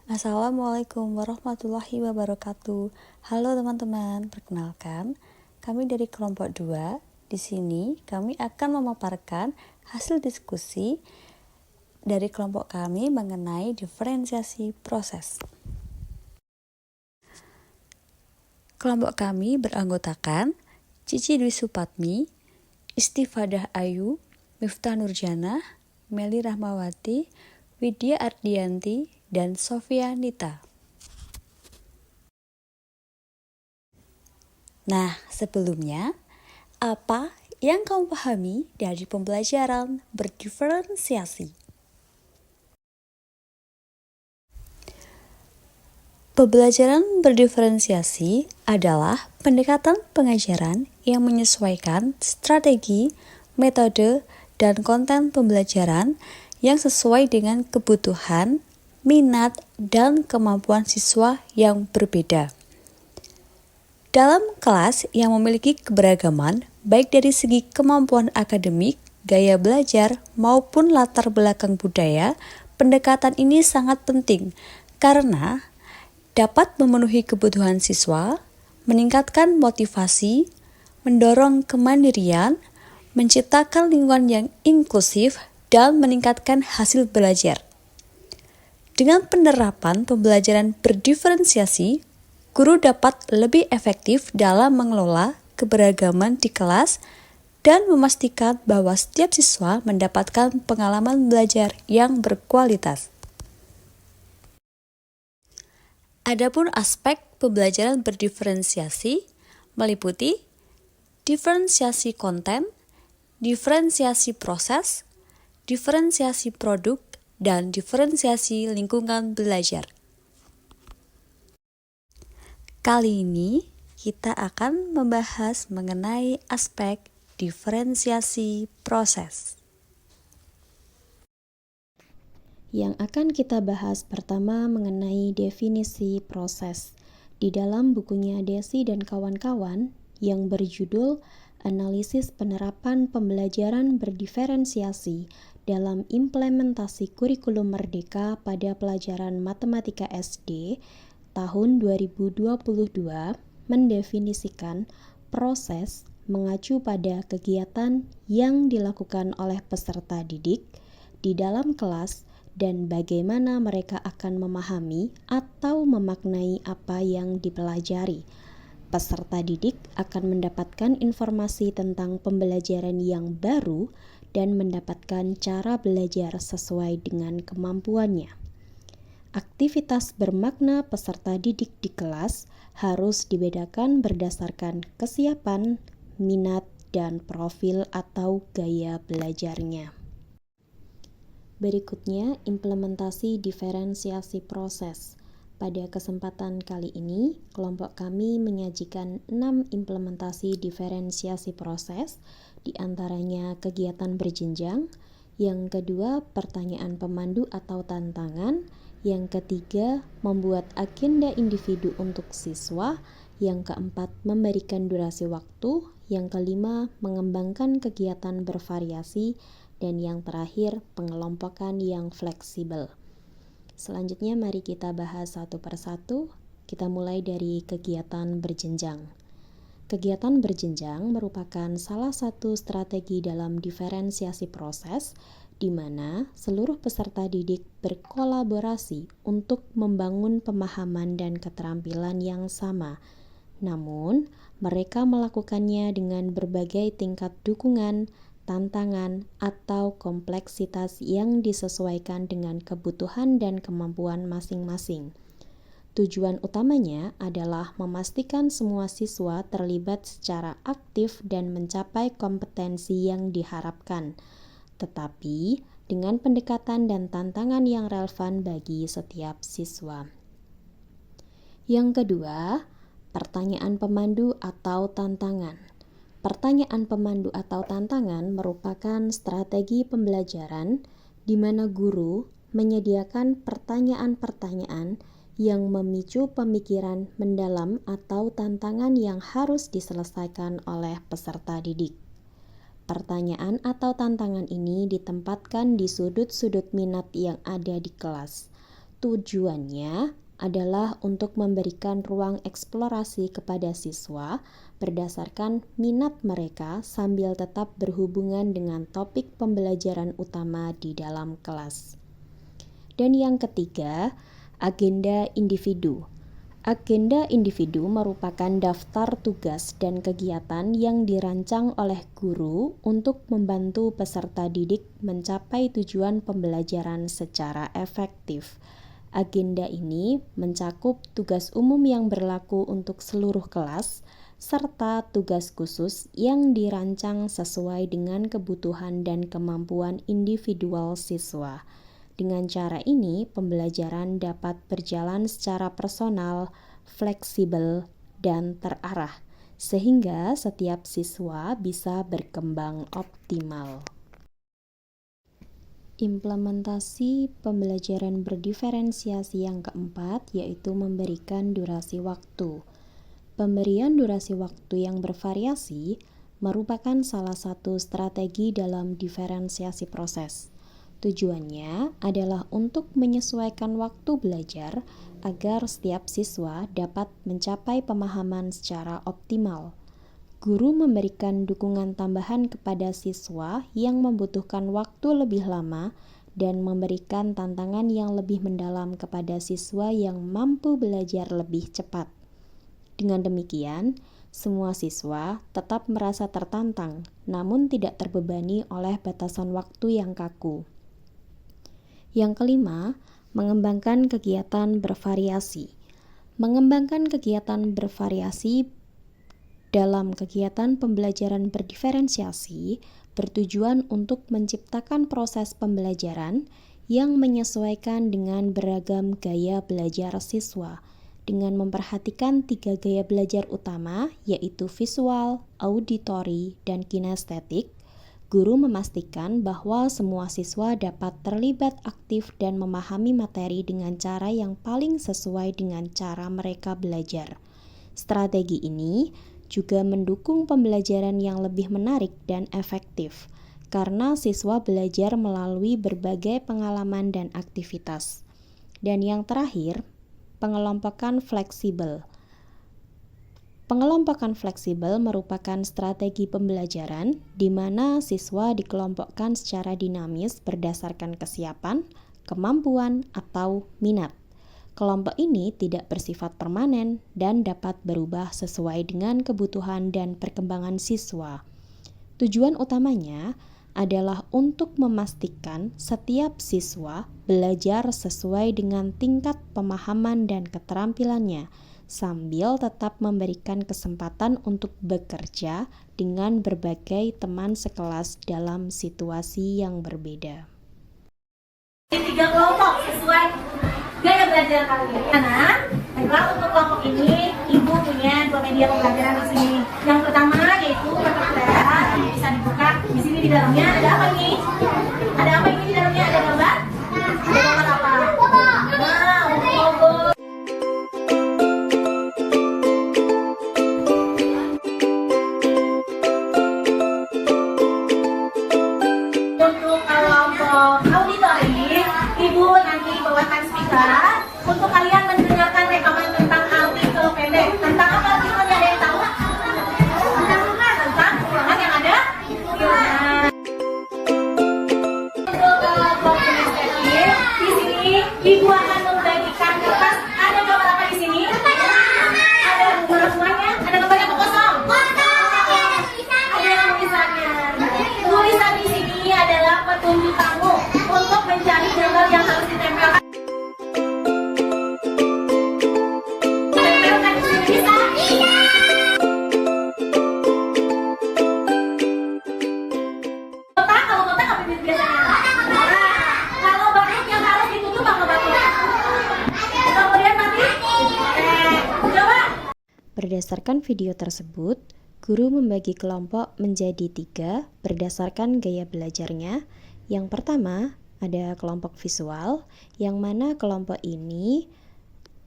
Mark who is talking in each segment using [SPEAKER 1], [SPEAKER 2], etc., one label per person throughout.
[SPEAKER 1] Assalamualaikum warahmatullahi wabarakatuh. Halo teman-teman, perkenalkan, kami dari kelompok 2. Di sini kami akan memaparkan hasil diskusi dari kelompok kami mengenai diferensiasi proses. Kelompok kami beranggotakan Cici Dwi Supatmi, Istifadah Ayu, Miftah Nurjanah, Meli Rahmawati, Widya Ardianti, dan Sofia Nita. Nah, sebelumnya, apa yang kamu pahami dari pembelajaran berdiferensiasi? Pembelajaran berdiferensiasi adalah pendekatan pengajaran yang menyesuaikan strategi, metode, dan konten pembelajaran yang sesuai dengan kebutuhan, minat, dan kemampuan siswa yang berbeda. Dalam kelas yang memiliki keberagaman, baik dari segi kemampuan akademik, gaya belajar, maupun latar belakang budaya, pendekatan ini sangat penting karena dapat memenuhi kebutuhan siswa, meningkatkan motivasi, mendorong kemandirian, menciptakan lingkungan yang inklusif, dan meningkatkan hasil belajar. Dengan penerapan pembelajaran berdiferensiasi, guru dapat lebih efektif dalam mengelola keberagaman di kelas dan memastikan bahwa setiap siswa mendapatkan pengalaman belajar yang berkualitas. Adapun aspek pembelajaran berdiferensiasi meliputi diferensiasi konten, diferensiasi proses, diferensiasi produk, dan diferensiasi lingkungan belajar. Kali ini kita akan membahas mengenai aspek diferensiasi proses.
[SPEAKER 2] Yang akan kita bahas pertama mengenai definisi proses. Di dalam bukunya Desi dan kawan-kawan yang berjudul Analisis Penerapan Pembelajaran Berdiferensiasi dalam Implementasi Kurikulum Merdeka pada Pelajaran Matematika SD tahun 2022 mendefinisikan proses mengacu pada kegiatan yang dilakukan oleh peserta didik di dalam kelas dan bagaimana mereka akan memahami atau memaknai apa yang dipelajari. Peserta didik akan mendapatkan informasi tentang pembelajaran yang baru dan mendapatkan cara belajar sesuai dengan kemampuannya. Aktivitas bermakna peserta didik di kelas harus dibedakan berdasarkan kesiapan, minat, dan profil atau gaya belajarnya. Berikutnya, implementasi diferensiasi proses. Pada kesempatan kali ini, kelompok kami menyajikan 6 implementasi diferensiasi proses, diantaranya kegiatan berjenjang, yang kedua pertanyaan pemandu atau tantangan, yang ketiga membuat agenda individu untuk siswa, yang keempat memberikan durasi waktu, yang kelima mengembangkan kegiatan bervariasi, dan yang terakhir pengelompokan yang fleksibel. Selanjutnya mari kita bahas satu persatu. Kita mulai dari kegiatan berjenjang. Kegiatan berjenjang merupakan salah satu strategi dalam diferensiasi proses di mana seluruh peserta didik berkolaborasi untuk membangun pemahaman dan keterampilan yang sama. Namun, mereka melakukannya dengan berbagai tingkat dukungan, tantangan, atau kompleksitas yang disesuaikan dengan kebutuhan dan kemampuan masing-masing. Tujuan utamanya adalah memastikan semua siswa terlibat secara aktif dan mencapai kompetensi yang diharapkan, tetapi dengan pendekatan dan tantangan yang relevan bagi setiap siswa. Yang kedua, pertanyaan pemandu atau tantangan. Pertanyaan pemandu atau tantangan merupakan strategi pembelajaran di mana guru menyediakan pertanyaan-pertanyaan yang memicu pemikiran mendalam atau tantangan yang harus diselesaikan oleh peserta didik. Pertanyaan atau tantangan ini ditempatkan di sudut-sudut minat yang ada di kelas. tujuannya adalah untuk memberikan ruang eksplorasi kepada siswa berdasarkan minat mereka sambil tetap berhubungan dengan topik pembelajaran utama di dalam kelas. Dan yang ketiga, agenda individu. Agenda individu merupakan daftar tugas dan kegiatan yang dirancang oleh guru untuk membantu peserta didik mencapai tujuan pembelajaran secara efektif. Agenda ini mencakup tugas umum yang berlaku untuk seluruh kelas, serta tugas khusus yang dirancang sesuai dengan kebutuhan dan kemampuan individual siswa. Dengan cara ini, pembelajaran dapat berjalan secara personal, fleksibel, dan terarah, sehingga setiap siswa bisa berkembang optimal. Implementasi pembelajaran berdiferensiasi yang keempat, yaitu memberikan durasi waktu. Pemberian durasi waktu yang bervariasi merupakan salah satu strategi dalam diferensiasi proses. Tujuannya adalah untuk menyesuaikan waktu belajar agar setiap siswa dapat mencapai pemahaman secara optimal. Guru memberikan dukungan tambahan kepada siswa yang membutuhkan waktu lebih lama dan memberikan tantangan yang lebih mendalam kepada siswa yang mampu belajar lebih cepat. Dengan demikian, semua siswa tetap merasa tertantang, namun tidak terbebani oleh batasan waktu yang kaku. Yang kelima, mengembangkan kegiatan bervariasi. Mengembangkan kegiatan bervariasi dalam kegiatan pembelajaran berdiferensiasi bertujuan untuk menciptakan proses pembelajaran yang menyesuaikan dengan beragam gaya belajar siswa, dengan memperhatikan 3 gaya belajar utama, yaitu visual, auditori, dan kinestetik. Guru memastikan bahwa semua siswa dapat terlibat aktif dan memahami materi dengan cara yang paling sesuai dengan cara mereka belajar. Strategi ini juga mendukung pembelajaran yang lebih menarik dan efektif, karena siswa belajar melalui berbagai pengalaman dan aktivitas. Dan yang terakhir, pengelompokan fleksibel. Pengelompokan fleksibel merupakan strategi pembelajaran di mana siswa dikelompokkan secara dinamis berdasarkan kesiapan, kemampuan, atau minat. Kelompok ini tidak bersifat permanen dan dapat berubah sesuai dengan kebutuhan dan perkembangan siswa. Tujuan utamanya adalah untuk memastikan setiap siswa belajar sesuai dengan tingkat pemahaman dan keterampilannya, sambil tetap memberikan kesempatan untuk bekerja dengan berbagai teman sekelas dalam situasi yang berbeda.
[SPEAKER 3] 3 kelompok sesuai gaya belajar kalian. Karena baiklah, untuk kelompok ini Ibu punya 2 media pembelajaran di sini. Yang pertama yaitu pembelajaran yang bisa dibuka. Di sini di dalamnya ada apa ini? Ada apa ini di dalamnya? Ada gambar? Ada gambar apa? Nah, logo. Untuk kelompok auditori, Ibu nanti bawakan speaker untuk kalian mendengarkan rekaman tentang artikel pendek. Tentang apa artikelnya, ada yang tahu? Tentang ruangan yang ada di rumah. Untuk kelompok kinestetik, di sini Ibu akan membagikan kertas. Ada gambar apa di sini? Ada gambar semuanya? Ada gambar yang kosong? Ada yang tulisannya. Tulisan di sini adalah petunjuk kamu untuk mencari gambar yang harus ditempelkan. Tempelkan di sini bisa? Kotak, kalau kotak apa biasanya? Kalau batik yang harus ditutup apa batik? Kemudian batik? Coba.
[SPEAKER 2] Berdasarkan video tersebut, guru membagi kelompok menjadi 3 berdasarkan gaya belajarnya. Yang pertama, ada kelompok visual, yang mana kelompok ini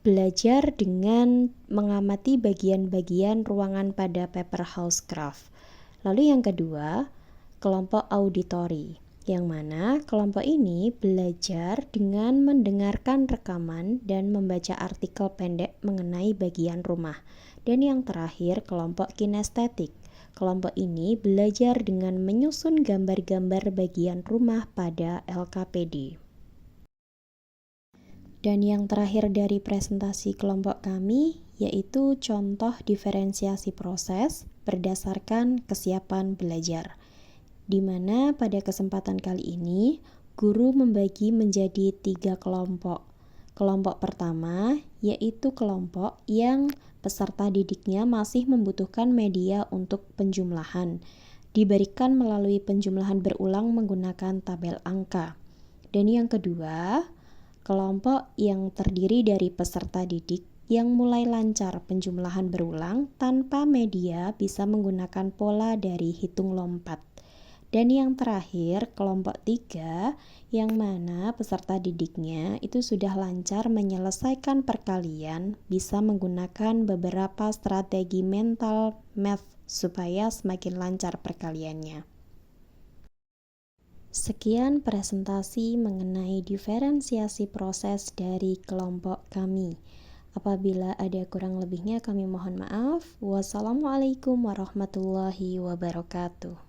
[SPEAKER 2] belajar dengan mengamati bagian-bagian ruangan pada paper house craft. Lalu yang kedua, kelompok auditori, yang mana kelompok ini belajar dengan mendengarkan rekaman dan membaca artikel pendek mengenai bagian rumah. Dan yang terakhir, kelompok kinestetik. Kelompok ini belajar dengan menyusun gambar-gambar bagian rumah pada LKPD. Dan yang terakhir dari presentasi kelompok kami yaitu contoh diferensiasi proses berdasarkan kesiapan belajar, di mana pada kesempatan kali ini guru membagi menjadi 3 kelompok. Kelompok pertama yaitu kelompok yang peserta didiknya masih membutuhkan media untuk penjumlahan, diberikan melalui penjumlahan berulang menggunakan tabel angka. Dan yang kedua, kelompok yang terdiri dari peserta didik yang mulai lancar penjumlahan berulang tanpa media bisa menggunakan pola dari hitung lompat. Dan yang terakhir, kelompok 3, yang mana peserta didiknya itu sudah lancar menyelesaikan perkalian, bisa menggunakan beberapa strategi mental math supaya semakin lancar perkaliannya. Sekian presentasi mengenai diferensiasi proses dari kelompok kami. Apabila ada kurang lebihnya kami mohon maaf. Wassalamualaikum warahmatullahi wabarakatuh.